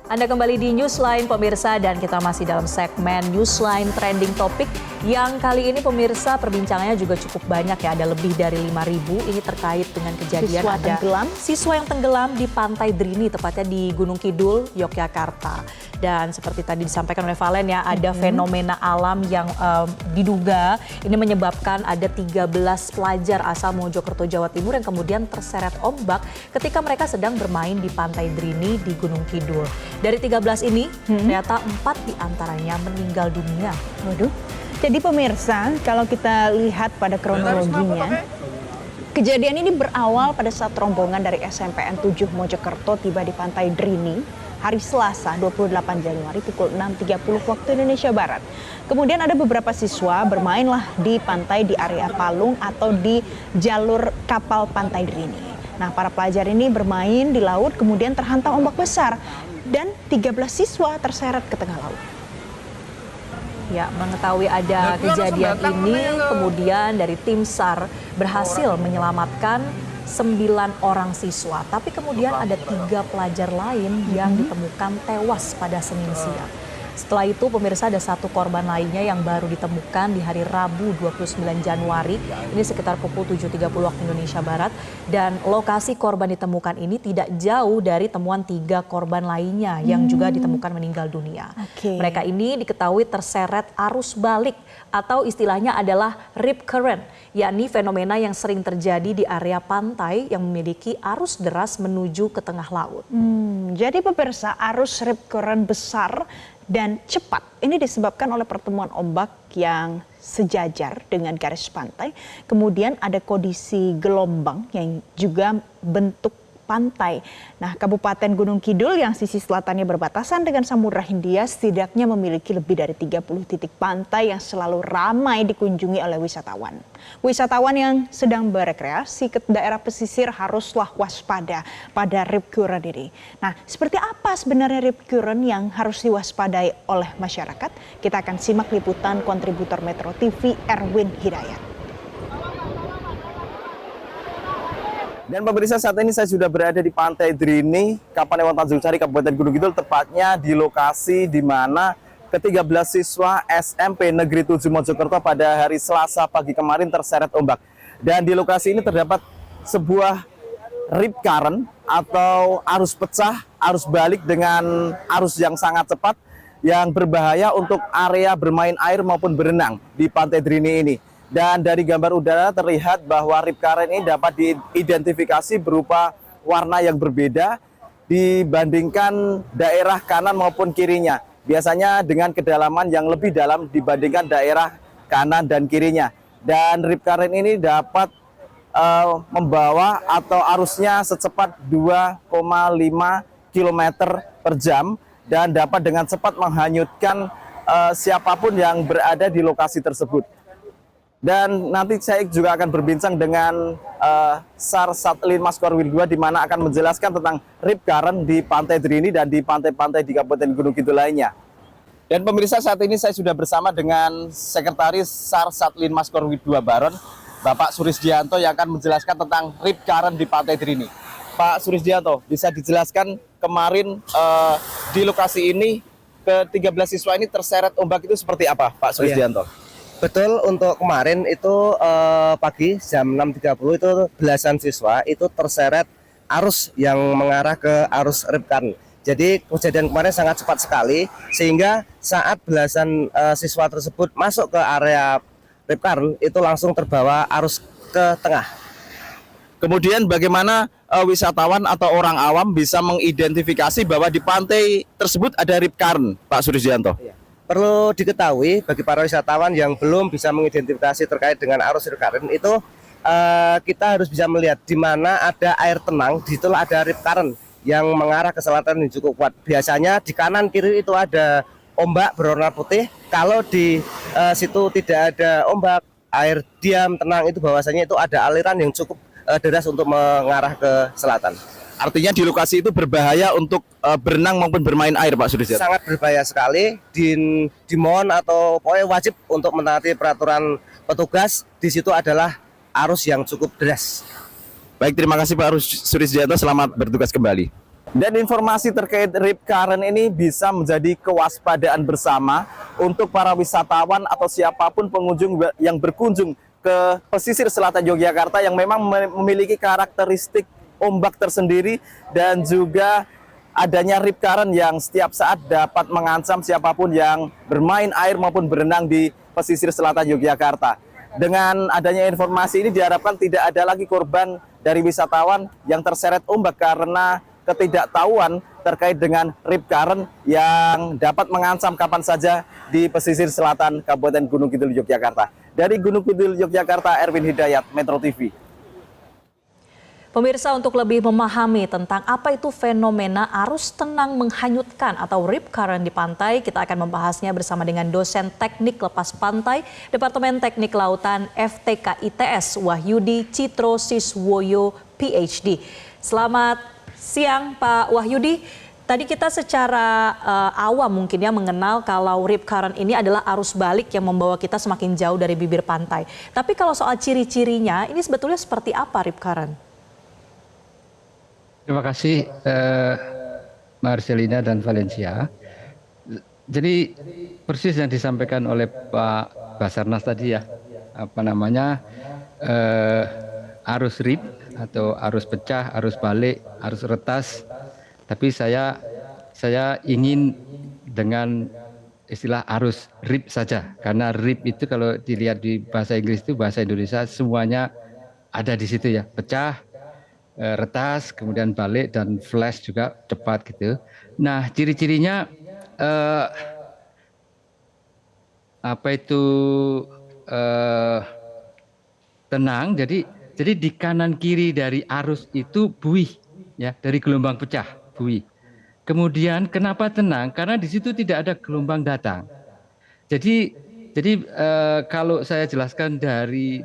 Anda kembali di Newsline pemirsa dan kita masih dalam segmen Newsline Trending Topic yang kali ini pemirsa perbincangannya juga cukup banyak ya, ada lebih dari 5.000 ini terkait dengan kejadian siswa yang tenggelam di Pantai Drini tepatnya di Gunung Kidul, Yogyakarta. Dan seperti tadi disampaikan oleh Valen ya, ada fenomena alam yang diduga ini menyebabkan ada 13 pelajar asal Mojokerto, Jawa Timur yang kemudian terseret ombak ketika mereka sedang bermain di Pantai Drini di Gunung Kidul. Dari 13 ini ternyata 4 diantaranya meninggal dunia. Waduh. Jadi pemirsa, kalau kita lihat pada kronologinya, kejadian ini berawal pada saat rombongan dari SMPN 7 Mojokerto tiba di Pantai Drini hari Selasa 28 Januari pukul 6.30 waktu Indonesia Barat. Kemudian ada beberapa siswa bermainlah di pantai di area palung atau di jalur kapal Pantai Drini. Nah, para pelajar ini bermain di laut kemudian terhantam ombak besar dan 13 siswa terseret ke tengah laut. Ya, mengetahui ada kejadian ini, kemudian dari tim SAR berhasil menyelamatkan 9 orang siswa. Tapi kemudian ada 3 pelajar lain yang ditemukan tewas pada Senin siang. Setelah itu pemirsa ada 1 korban lainnya yang baru ditemukan di hari Rabu 29 Januari. Ini sekitar pukul 7.30 waktu Indonesia Barat. Dan lokasi korban ditemukan ini tidak jauh dari temuan 3 korban lainnya yang juga ditemukan meninggal dunia. Mereka ini diketahui terseret arus balik atau istilahnya adalah rip current, yakni fenomena yang sering terjadi di area pantai yang memiliki arus deras menuju ke tengah laut. Jadi pemirsa, arus rip current besar dan cepat ini disebabkan oleh pertemuan ombak yang sejajar dengan garis pantai. Kemudian ada kondisi gelombang yang juga bentuk pantai. Nah, Kabupaten Gunung Kidul yang sisi selatannya berbatasan dengan Samudra Hindia setidaknya memiliki lebih dari 30 titik pantai yang selalu ramai dikunjungi oleh wisatawan. Wisatawan yang sedang berekreasi ke daerah pesisir haruslah waspada pada rip current ini. Nah, seperti apa sebenarnya rip current yang harus diwaspadai oleh masyarakat? Kita akan simak liputan kontributor Metro TV Erwin Hidayat. Dan pemirsa, saat ini saya sudah berada di Pantai Drini, Kapanewon Tanjung Sari, Kabupaten Gunung Kidul, tepatnya di lokasi di mana ke-13 siswa SMP Negeri 7 Mojokerto pada hari Selasa pagi kemarin terseret ombak. Dan di lokasi ini terdapat sebuah rip current atau arus pecah, arus balik dengan arus yang sangat cepat yang berbahaya untuk area bermain air maupun berenang di Pantai Drini ini. Dan dari gambar udara terlihat bahwa rip current ini dapat diidentifikasi berupa warna yang berbeda dibandingkan daerah kanan maupun kirinya. Biasanya dengan kedalaman yang lebih dalam dibandingkan daerah kanan dan kirinya. Dan rip current ini dapat membawa atau arusnya secepat 2,5 km per jam dan dapat dengan cepat menghanyutkan siapapun yang berada di lokasi tersebut. Dan nanti saya juga akan berbincang dengan SAR Satelit Mas Korwil 2 di mana akan menjelaskan tentang rip current di Pantai Drini dan di pantai-pantai di Kabupaten Gunung Kidul lainnya. Dan pemirsa, saat ini saya sudah bersama dengan Sekretaris SAR Satelit Mas Korwil 2 Baron, Bapak Surisdianto yang akan menjelaskan tentang rip current di Pantai Drini. Pak Surisdianto, bisa dijelaskan kemarin di lokasi ini ke-13 siswa ini terseret ombak itu seperti apa, Pak Surisdianto? Betul, untuk kemarin itu pagi jam 6.30 itu belasan siswa itu terseret arus yang mengarah ke arus rip current. Jadi kejadian kemarin sangat cepat sekali sehingga saat belasan siswa tersebut masuk ke area rip current itu langsung terbawa arus ke tengah. Kemudian bagaimana wisatawan atau orang awam bisa mengidentifikasi bahwa di pantai tersebut ada rip current, Pak Surisdianto? Perlu diketahui bagi para wisatawan yang belum bisa mengidentifikasi terkait dengan arus rip current itu kita harus bisa melihat di mana ada air tenang, di situ ada rip current yang mengarah ke selatan yang cukup kuat. Biasanya di kanan kiri itu ada ombak berwarna putih. Kalau di situ tidak ada ombak, air diam tenang, itu bahwasanya itu ada aliran yang cukup deras untuk mengarah ke selatan. Artinya di lokasi itu berbahaya untuk berenang maupun bermain air, Pak Surisdianto? Sangat berbahaya sekali. Dimohon atau pokoknya wajib untuk menaati peraturan petugas. Di situ adalah arus yang cukup deras. Baik, terima kasih Pak Surisdianto. Selamat bertugas kembali. Dan informasi terkait rip current ini bisa menjadi kewaspadaan bersama untuk para wisatawan atau siapapun pengunjung yang berkunjung ke pesisir selatan Yogyakarta yang memang memiliki karakteristik ombak tersendiri dan juga adanya rip current yang setiap saat dapat mengancam siapapun yang bermain air maupun berenang di pesisir selatan Yogyakarta. Dengan adanya informasi ini diharapkan tidak ada lagi korban dari wisatawan yang terseret ombak karena ketidaktahuan terkait dengan rip current yang dapat mengancam kapan saja di pesisir selatan Kabupaten Gunung Kidul Yogyakarta. Dari Gunung Kidul Yogyakarta, Erwin Hidayat, Metro TV. Pemirsa, untuk lebih memahami tentang apa itu fenomena arus tenang menghanyutkan atau rip current di pantai, kita akan membahasnya bersama dengan dosen teknik lepas pantai Departemen Teknik Lautan FTK ITS Wahyudi Citro Siswoyo PhD. Selamat siang Pak Wahyudi. Tadi kita secara awam mungkin ya mengenal kalau rip current ini adalah arus balik yang membawa kita semakin jauh dari bibir pantai. Tapi kalau soal ciri-cirinya, ini sebetulnya seperti apa rip current? Terima kasih Marcelina dan Valencia. Jadi persis yang disampaikan oleh Pak Basarnas tadi ya, arus rip atau arus pecah, arus balik, arus retas. Tapi saya ingin dengan istilah arus rip saja, karena rip itu kalau dilihat di bahasa Inggris itu bahasa Indonesia semuanya ada di situ ya, pecah, retas, kemudian balik dan flash juga cepat gitu. Nah, ciri-cirinya tenang. Jadi di kanan kiri dari arus itu buih ya, dari gelombang pecah buih. Kemudian kenapa tenang? Karena di situ tidak ada gelombang datang. Jadi kalau saya jelaskan dari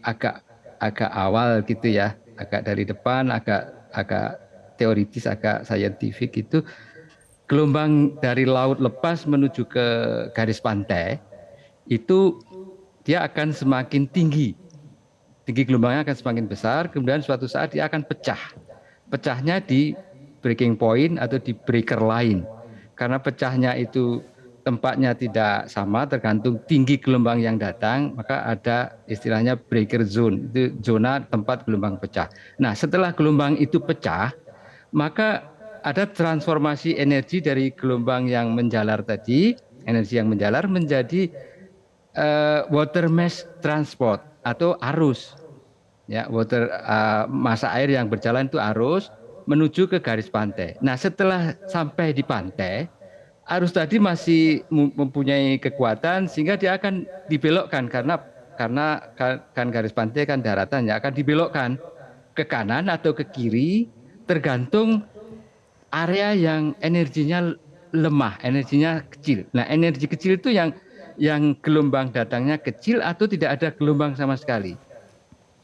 agak awal gitu ya, agak dari depan, agak teoritis, agak saintifik itu, gelombang dari laut lepas menuju ke garis pantai itu dia akan semakin tinggi gelombangnya akan semakin besar, kemudian suatu saat dia akan pecahnya di breaking point atau di breaker line, karena pecahnya itu tempatnya tidak sama, tergantung tinggi gelombang yang datang, maka ada istilahnya breaker zone, itu zona tempat gelombang pecah. Nah, setelah gelombang itu pecah, maka ada transformasi energi dari gelombang yang menjalar tadi, energi yang menjalar menjadi water mass transport atau arus. Ya, massa air yang berjalan itu arus menuju ke garis pantai. Nah, setelah sampai di pantai, arus tadi masih mempunyai kekuatan sehingga dia akan dibelokkan karena kan garis pantai kan daratan ya, akan dibelokkan ke kanan atau ke kiri tergantung area yang energinya lemah, energinya kecil. Nah, energi kecil itu yang gelombang datangnya kecil atau tidak ada gelombang sama sekali,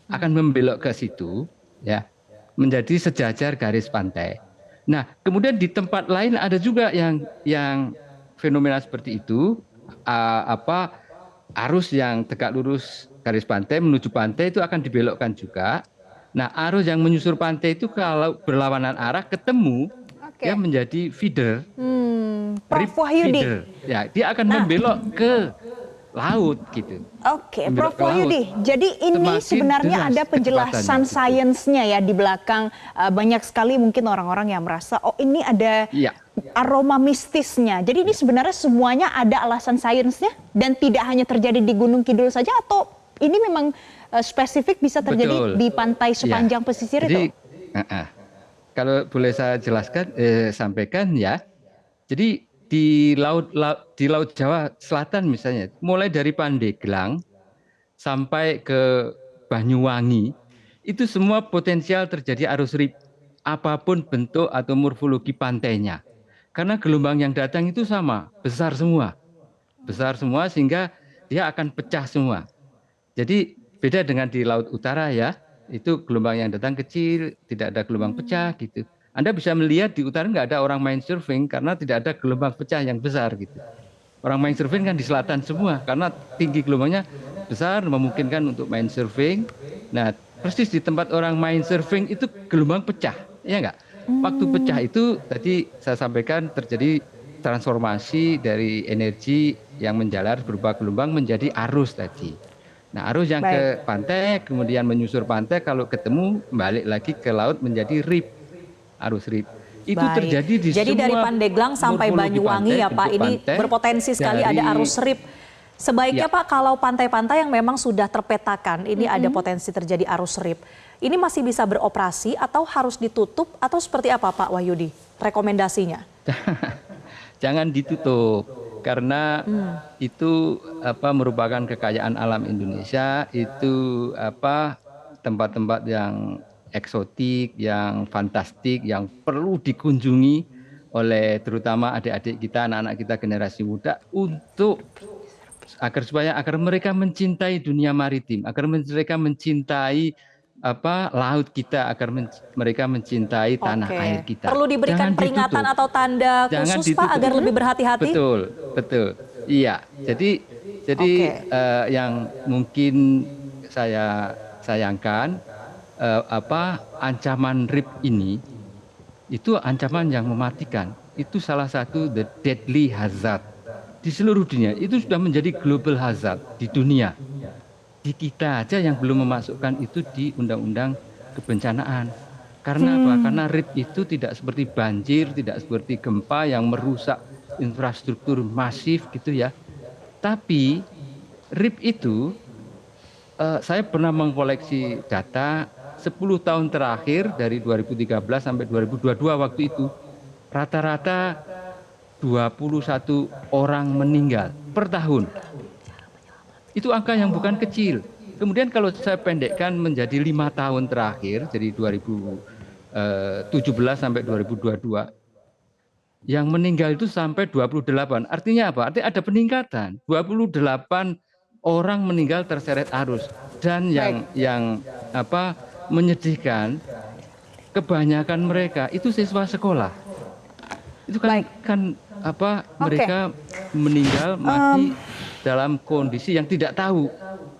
akan membelok ke situ ya, menjadi sejajar garis pantai. Nah, kemudian di tempat lain ada juga yang fenomena seperti itu, arus yang tegak lurus garis pantai menuju pantai itu akan dibelokkan juga. Nah, arus yang menyusur pantai itu kalau berlawanan arah ketemu, dia menjadi feeder. Prof Wahyudi. Feeder. Ya, dia akan membelok ke laut gitu. Oke, Prof Wahyudi. Jadi ini sebenarnya ada penjelasan sainsnya ya di belakang. Banyak sekali mungkin orang-orang yang merasa oh ini ada aroma mistisnya. Jadi ini sebenarnya semuanya ada alasan sainsnya dan tidak hanya terjadi di Gunung Kidul saja, atau ini memang spesifik bisa terjadi di pantai sepanjang pesisir itu? Kalau boleh saya jelaskan, sampaikan ya. Jadi di laut Jawa Selatan misalnya, mulai dari Pandeglang sampai ke Banyuwangi, itu semua potensial terjadi arus rip, apapun bentuk atau morfologi pantainya. Karena gelombang yang datang itu sama, besar semua sehingga dia akan pecah semua. Jadi beda dengan di Laut Utara ya, itu gelombang yang datang kecil, tidak ada gelombang pecah gitu. Anda bisa melihat di utara nggak ada orang main surfing karena tidak ada gelombang pecah yang besar gitu. Orang main surfing kan di selatan semua karena tinggi gelombangnya besar memungkinkan untuk main surfing. Nah, persis di tempat orang main surfing itu gelombang pecah, ya nggak? Waktu pecah itu tadi saya sampaikan terjadi transformasi dari energi yang menjalar berupa gelombang menjadi arus tadi. Nah, arus yang ke pantai, kemudian menyusur pantai, kalau ketemu balik lagi ke laut menjadi rip, arus rip. Itu Baik. terjadi di Jadi semua dari Pandeglang sampai morfologi Banyuwangi pantai, ya Pak, bentuk ini pantai berpotensi sekali dari- ada arus rip. Sebaiknya Ya. Pak, kalau pantai-pantai yang memang sudah terpetakan, ini ada potensi terjadi arus rip. Ini masih bisa beroperasi atau harus ditutup atau seperti apa Pak Wahyudi? Rekomendasinya? Jangan ditutup karena itu merupakan kekayaan alam Indonesia, itu tempat-tempat yang eksotik, yang fantastik, yang perlu dikunjungi oleh terutama adik-adik kita, anak-anak kita generasi muda untuk agar mereka mencintai dunia maritim, agar mereka mencintai laut kita, agar mereka mencintai tanah Oke. air kita. Perlu diberikan Jangan peringatan ditutup. atau tanda Jangan khusus Pak ditutup. agar lebih berhati-hati? Betul. Iya. Jadi Oke. yang mungkin saya sayangkan ancaman RIP ini itu ancaman yang mematikan. Itu salah satu the deadly hazard di seluruh dunia. Itu sudah menjadi global hazard di dunia. Di kita aja yang belum memasukkan itu di undang-undang kebencanaan. Karena apa? Karena RIP itu tidak seperti banjir, tidak seperti gempa yang merusak infrastruktur masif gitu ya. Tapi RIP itu saya pernah mengkoleksi data 10 tahun terakhir dari 2013 sampai 2022 waktu itu rata-rata 21 orang meninggal per tahun. Itu angka yang bukan kecil. Kemudian kalau saya pendekkan menjadi 5 tahun terakhir, jadi 2017 sampai 2022, yang meninggal itu sampai 28. Artinya apa? Artinya ada peningkatan. 28 orang meninggal terseret arus. Dan yang menyedihkan, kebanyakan mereka itu siswa sekolah. Itu kan mereka meninggal mati dalam kondisi yang tidak tahu,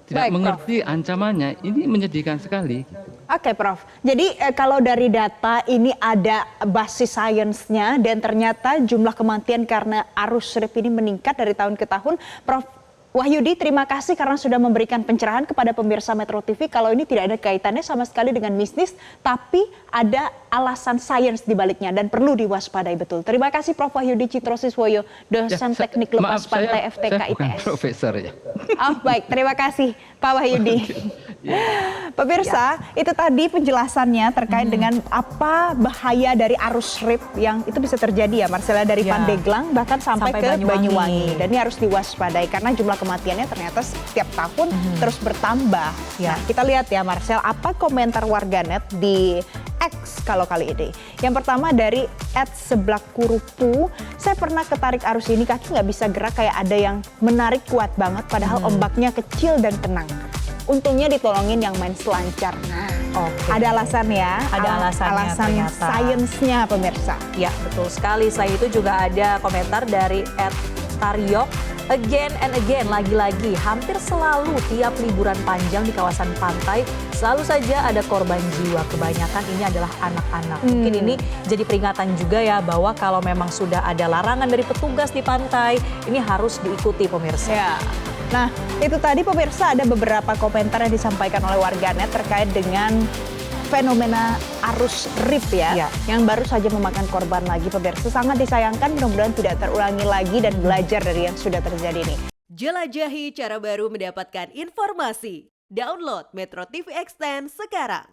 tidak mengerti ancamannya. Ini menyedihkan sekali. Oke, Prof. Jadi kalau dari data ini ada basis sainsnya dan ternyata jumlah kematian karena arus rip ini meningkat dari tahun ke tahun. Prof Wahyudi, terima kasih karena sudah memberikan pencerahan kepada pemirsa Metro TV kalau ini tidak ada kaitannya sama sekali dengan bisnis, tapi ada alasan sains di baliknya dan perlu diwaspadai betul. Terima kasih Prof Wahyudi Citrosiswoyo, dosen teknik lepas pantai FTK saya bukan IPS. profesor ya. Oh baik, terima kasih Pak Wahyudi. Pemirsa, itu tadi penjelasannya terkait dengan apa bahaya dari arus rip yang itu bisa terjadi ya Marcella dari Pandeglang bahkan sampai ke Banyuwangi. Dan ini harus diwaspadai karena jumlah kematiannya ternyata setiap tahun terus bertambah. Nah, kita lihat ya Marcel, apa komentar warganet di X kalau kali ini. Yang pertama dari @seblakurupu, saya pernah ketarik arus ini, kaki nggak bisa gerak, kayak ada yang menarik kuat banget padahal ombaknya kecil dan tenang. Untungnya ditolongin yang main selancar. Ada alasan ya. Ada alasannya alasan ternyata. sainsnya pemirsa. Ya, betul sekali. Selain itu juga ada komentar dari @taryok. Again and again, lagi-lagi hampir selalu tiap liburan panjang di kawasan pantai selalu saja ada korban jiwa. Kebanyakan ini adalah anak-anak. Mungkin ini jadi peringatan juga ya bahwa kalau memang sudah ada larangan dari petugas di pantai, ini harus diikuti pemirsa. Ya. Nah, itu tadi pemirsa ada beberapa komentar yang disampaikan oleh warganet terkait dengan fenomena arus rip ya, yang baru saja memakan korban lagi pemirsa. Sangat disayangkan, mudah-mudahan tidak terulangi lagi dan belajar dari yang sudah terjadi ini. Jelajahi cara baru mendapatkan informasi. Download Metro TV Extend sekarang.